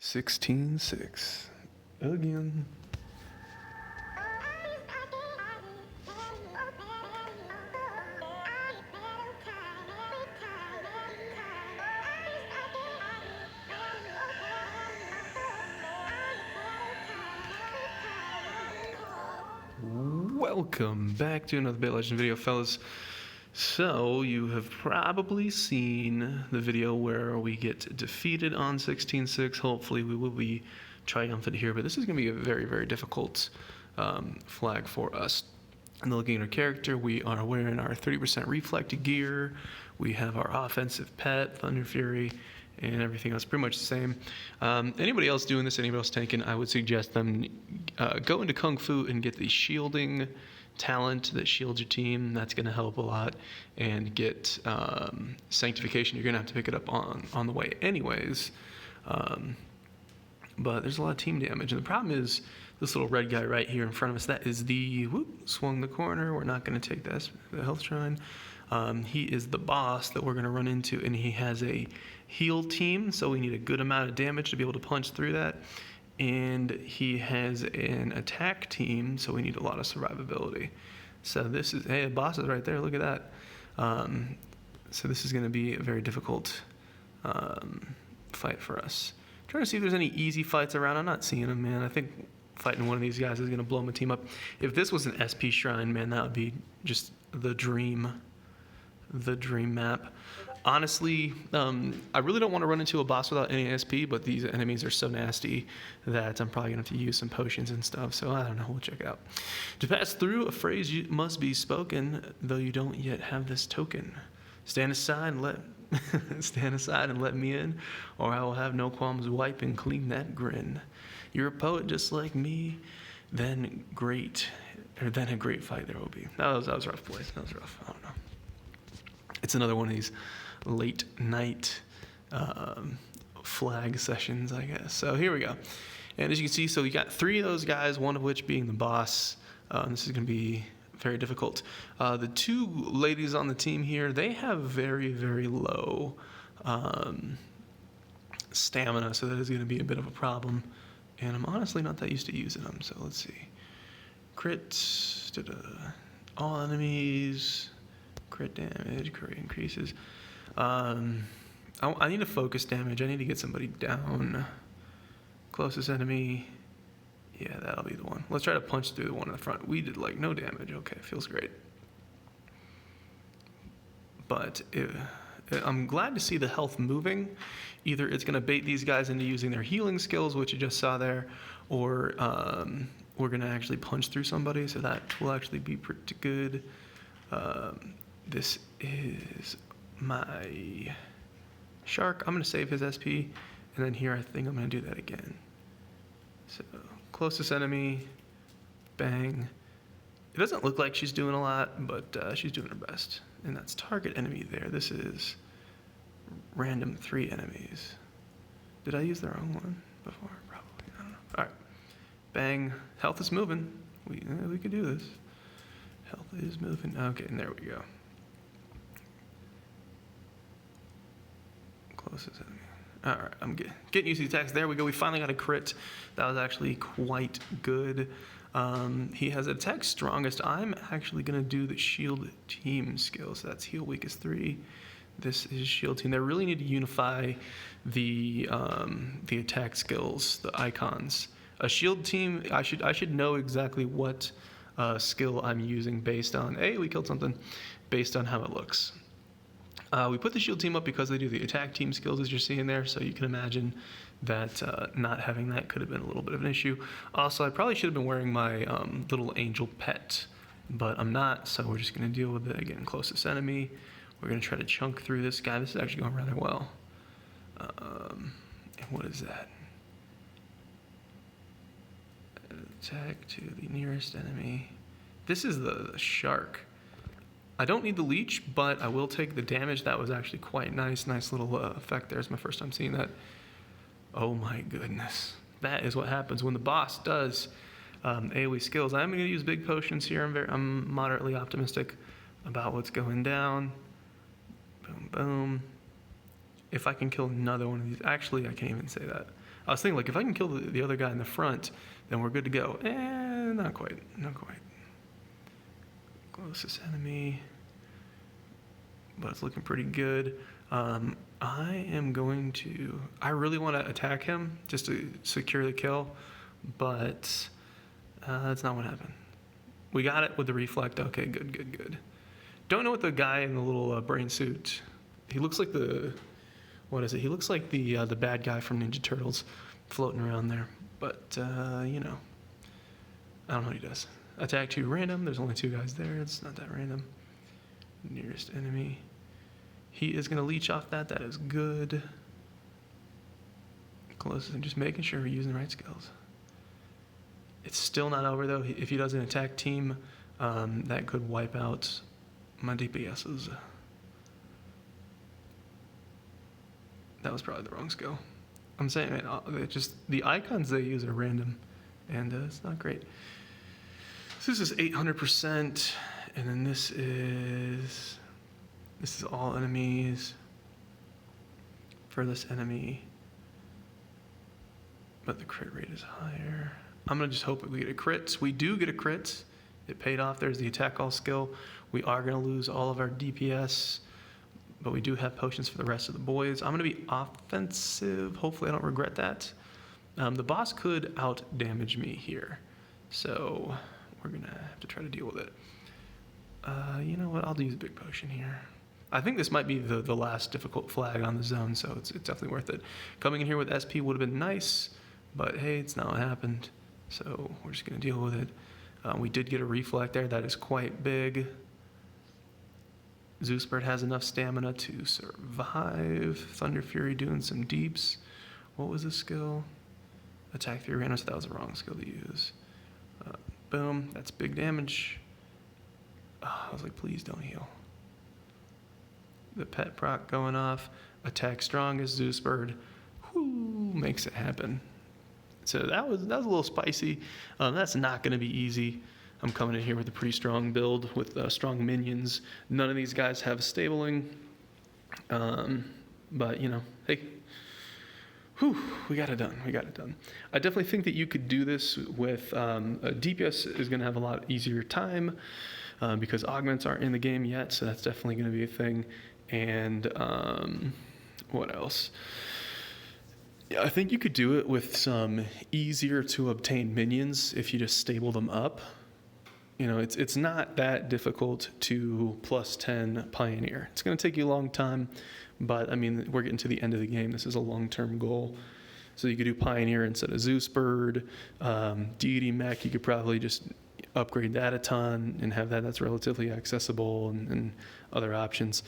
16-6 again. Welcome back to another Bit Legend video, fellas. So, you have probably seen the video where we get defeated on 16-6. Hopefully we will be triumphant here, but this is going to be a very, very difficult flag for us. And looking at our character, we are wearing our 30% reflect gear. We have our offensive pet, Thunder Fury, and everything else pretty much the same. Anybody else doing this, anybody else tanking, I would suggest them go into Kung Fu and get the shielding talent that shields your team. That's going to help a lot. And get Sanctification. You're going to have to pick it up on the way anyways. But there's a lot of team damage. And the problem is this little red guy right here in front of us. That is the, swung the corner. We're not going to take the health shrine. He is the boss that we're going to run into, and he has a heal team, so we need a good amount of damage to be able to punch through that. And he has an attack team, so we need a lot of survivability. So this is, hey, the boss is right there, look at that. So this is going to be a very difficult fight for us. I'm trying to see if there's any easy fights around. I'm not seeing them, man. I think fighting one of these guys is going to blow my team up. If this was an SP shrine, man, that would be just the dream map. Honestly, I really don't want to run into a boss without any SP, but these enemies are so nasty that I'm probably going to have to use some potions and stuff, so I don't know, we'll check it out. To pass through, a phrase must be spoken, though you don't yet have this token. Stand aside and let me in, or I will have no qualms wiping clean that grin. You're a poet just like me, then a great fight there will be. That was rough, boys. That was rough. I don't know. It's another one of these late night flag sessions, I guess. So here we go. And as you can see, so you got 3 of those guys, one of which being the boss. This is going to be very difficult. The 2 ladies on the team here, they have very, very low stamina, so that is going to be a bit of a problem. And I'm honestly not that used to using them, so let's see. Crit, all enemies, crit damage, crit increases. I need to focus damage. I need to get somebody down. Closest enemy. Yeah, that'll be the one. Let's try to punch through the one in the front. We did like no damage. Okay, feels great. But I'm glad to see the health moving. Either it's going to bait these guys into using their healing skills, which you just saw there, or we're going to actually punch through somebody, so that will actually be pretty good. This is my shark. I'm going to save his SP, and then here I think I'm going to do that again. So, closest enemy, bang. It doesn't look like she's doing a lot, but she's doing her best. And that's target enemy there. This is random 3 enemies. Did I use the wrong one before? Probably. I don't know. All right. Bang. Health is moving. We can do this. Health is moving. Okay, and there we go. Closest enemy. All right, I'm getting used to the attacks. There we go. We finally got a crit. That was actually quite good. He has attack strongest. I'm actually going to do the shield team skill. So that's heal weakest 3. This is shield team. They really need to unify the attack skills, the icons. A shield team, I should know exactly what skill I'm using based on, hey, we killed something, based on how it looks. We put the shield team up because they do the attack team skills, as you're seeing there, so you can imagine that not having that could have been a little bit of an issue. Also, I probably should have been wearing my little angel pet, but I'm not, so we're just going to deal with it. Again, closest enemy. We're going to try to chunk through this guy. This is actually going rather well. And what is that? Attack to the nearest enemy. This is the shark. I don't need the leech, but I will take the damage. That was actually quite nice. Nice little effect there. It's my first time seeing that. Oh my goodness. That is what happens when the boss does AoE skills. I'm going to use big potions here. I'm moderately optimistic about what's going down. Boom, boom. If I can kill another one of these. Actually, I can't even say that. I was thinking, like, if I can kill the other guy in the front, then we're good to go. Not quite. Not quite. Closest enemy. But it's looking pretty good. I am going to... I really want to attack him just to secure the kill, but that's not what happened. We got it with the reflect. Okay, good. Don't know what the guy in the little brain suit... He looks like the... What is it? He looks like the bad guy from Ninja Turtles floating around there. But, you know, I don't know what he does. Attack 2 random. There's only 2 guys there. It's not that random. Nearest enemy. He is going to leech off that. That is good. Closest and just making sure we're using the right skills. It's still not over, though. If he does an attack team, that could wipe out my DPSs. That was probably the wrong skill. I'm saying, man, just the icons they use are random, and it's not great. So this is 800%, and then this is all enemies. Furthest enemy, but the crit rate is higher. I'm gonna just hope that we get a crit. We do get a crit. It paid off. There's the attack all skill. We are gonna lose all of our DPS, but we do have potions for the rest of the boys. I'm going to be offensive. Hopefully I don't regret that. The boss could out damage me here, so we're going to have to try to deal with it. You know what? I'll use a big potion here. I think this might be the last difficult flag on the zone, so it's definitely worth it. Coming in here with SP would have been nice, but hey, it's not what happened, so we're just going to deal with it. We did get a reflect there. That is quite big. Zeusbird has enough stamina to survive. Thunder Fury doing some deeps. What was the skill? Attack 3 random, so that was the wrong skill to use. Boom, that's big damage. I was like, please don't heal. The pet proc going off. Attack strongest, Zeusbird. Whoo, makes it happen. So that was a little spicy. That's not going to be easy. I'm coming in here with a pretty strong build with strong minions. None of these guys have stabling. But, you know, hey, we got it done. I definitely think that you could do this with DPS is going to have a lot easier time because augments aren't in the game yet, so that's definitely going to be a thing. And what else? Yeah, I think you could do it with some easier to obtain minions if you just stable them up. You know, it's not that difficult to +10 Pioneer. It's going to take you a long time, but I mean, we're getting to the end of the game. This is a long-term goal. So you could do Pioneer instead of Zeusbird. Deity Mech, you could probably just upgrade that a ton and have that's relatively accessible and other options.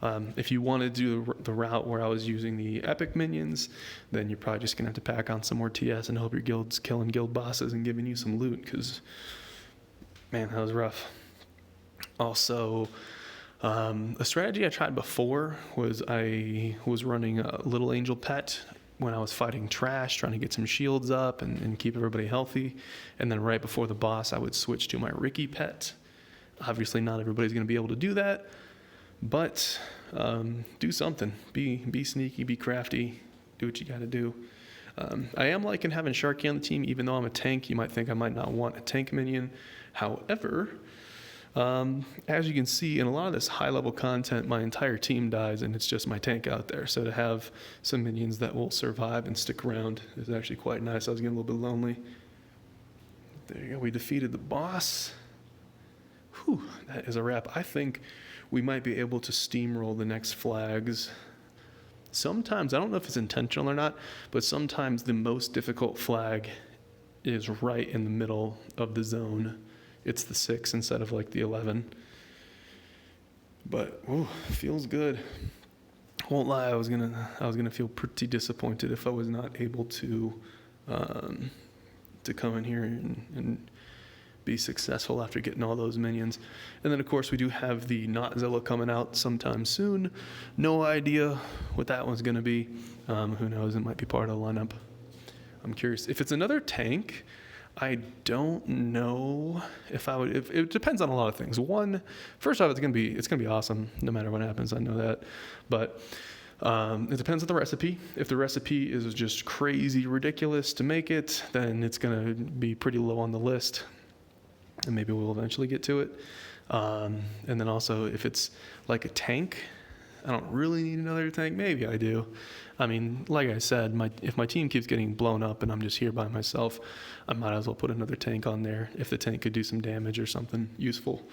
If you want to do the route where I was using the epic minions, then you're probably just going to have to pack on some more TS and hope your guild's killing guild bosses and giving you some loot because... Man, that was rough. Also, a strategy I tried before was I was running a little angel pet when I was fighting trash, trying to get some shields up and keep everybody healthy. And then right before the boss, I would switch to my Ricky pet. Obviously, not everybody's going to be able to do that, but do something. Be sneaky, be crafty, do what you got to do. I am liking having Sharky on the team, even though I'm a tank. You might think I might not want a tank minion. However, as you can see in a lot of this high-level content, my entire team dies, and it's just my tank out there. So to have some minions that will survive and stick around is actually quite nice. I was getting a little bit lonely. There you go. We defeated the boss. Whew, that is a wrap. I think we might be able to steamroll the next flags. Sometimes, I don't know if it's intentional or not, but sometimes the most difficult flag is right in the middle of the zone. It's the 6 instead of like the 11. But feels good. Won't lie, I was gonna feel pretty disappointed if I was not able to come in here and be successful after getting all those minions. And then of course we do have the Notzilla coming out sometime soon. No idea what that one's gonna be. Who knows? It might be part of the lineup. I'm curious if it's another tank. I don't know if I would. If it depends on a lot of things. One, first off, it's gonna be awesome no matter what happens. I know that, but It depends on the recipe. If the recipe is just crazy ridiculous to make it, then it's going to be pretty low on the list, and maybe we'll eventually get to it. And then also, if it's like a tank, I don't really need another tank. Maybe I do. I mean, like I said, if my team keeps getting blown up and I'm just here by myself, I might as well put another tank on there if the tank could do some damage or something useful.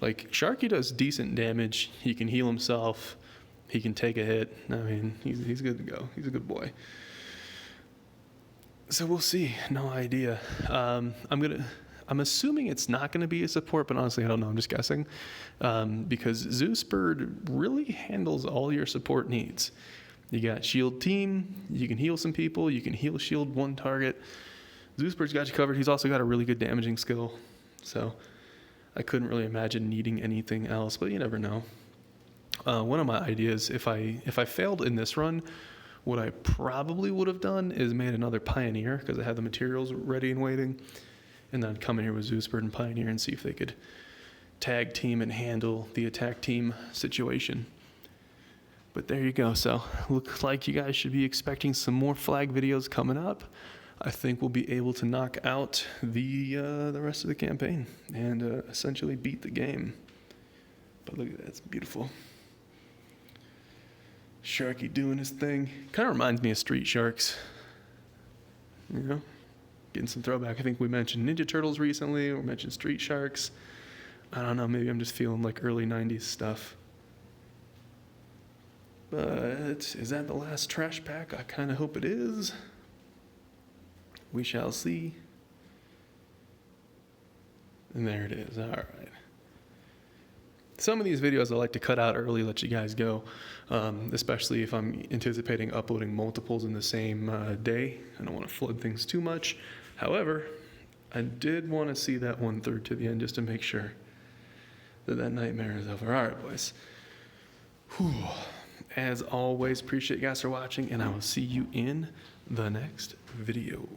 Like, Sharky does decent damage. He can heal himself. He can take a hit. I mean, he's good to go. He's a good boy. So we'll see. No idea. I'm assuming it's not going to be a support, but honestly, I don't know. I'm just guessing. Because Zeus Bird really handles all your support needs. You got shield team. You can heal some people. You can heal shield one target. Zeus Bird's got you covered. He's also got a really good damaging skill. So I couldn't really imagine needing anything else, but you never know. One of my ideas, if I failed in this run, what I probably would have done is made another Pioneer, because I had the materials ready and waiting. And then I'd come in here with Zeus Bird and Pioneer and see if they could tag team and handle the attack team situation. But there you go. So looks like you guys should be expecting some more flag videos coming up. I think we'll be able to knock out the rest of the campaign and essentially beat the game. But look at that. It's beautiful. Sharky doing his thing. Kind of reminds me of Street Sharks. You know? Getting some throwback. I think we mentioned Ninja Turtles recently, or mentioned Street Sharks. I don't know, maybe I'm just feeling like early 90s stuff. But is that the last trash pack? I kind of hope it is. We shall see. And there it is. All right. Some of these videos I like to cut out early, let you guys go, especially if I'm anticipating uploading multiples in the same day. I don't want to flood things too much. However, I did want to see that 1/3 to the end just to make sure that nightmare is over. All right, boys. Whew. As always, appreciate you guys for watching, and I will see you in the next video.